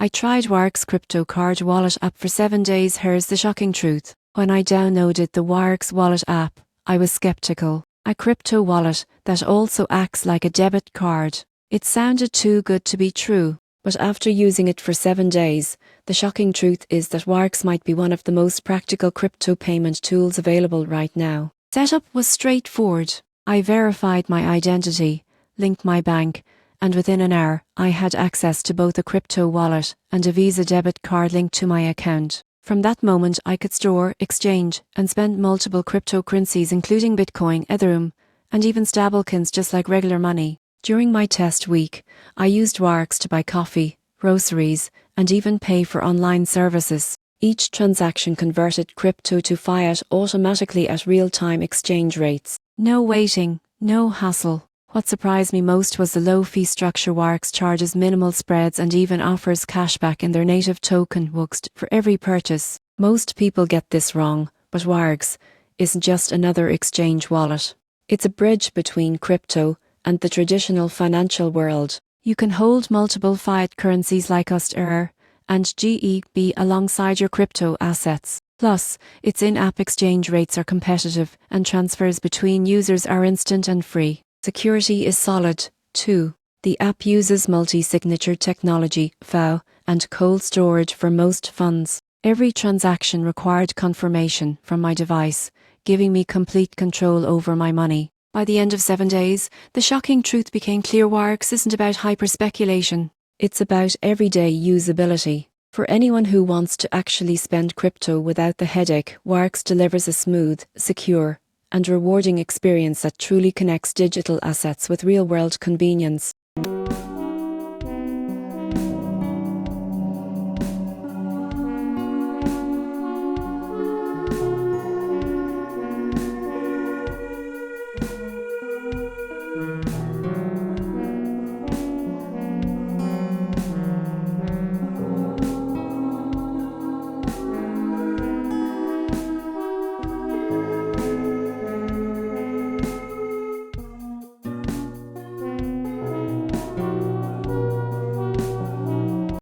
I tried Wirex crypto card wallet app for 7 days. Here's the shocking truth. When I downloaded the Wirex wallet app, I was skeptical. A crypto wallet that also acts like a debit card. It sounded too good to be true. But after using it for 7 days, the shocking truth is that Wirex might be one of the most practical crypto payment tools available right now. Setup was straightforward. I verified my identity, linked my bank, and within an hour, I had access to both a crypto wallet and a Visa debit card linked to my account. From that moment, I could store, exchange, and spend multiple cryptocurrencies including Bitcoin, Ethereum, and even stablecoins just like regular money. During my test week, I used Wirex to buy coffee, groceries, and even pay for online services. Each transaction converted crypto to fiat automatically at real-time exchange rates. No waiting, no hassle. What surprised me most was the low fee structure. Wirex charges minimal spreads and even offers cashback in their native token WUXT for every purchase. Most people get this wrong, but Wirex isn't just another exchange wallet. It's a bridge between crypto and the traditional financial world. You can hold multiple fiat currencies like USD and GEB alongside your crypto assets. Plus, its in-app exchange rates are competitive and transfers between users are instant and free. Security is solid, too. The app uses multi-signature technology, FAO, and cold storage for most funds. Every transaction required confirmation from my device, giving me complete control over my money. By the end of 7 days, the shocking truth became clear. Wirex isn't about hyper-speculation. It's about everyday usability. For anyone who wants to actually spend crypto without the headache, Wirex delivers a smooth, secure, and rewarding experience that truly connects digital assets with real-world convenience.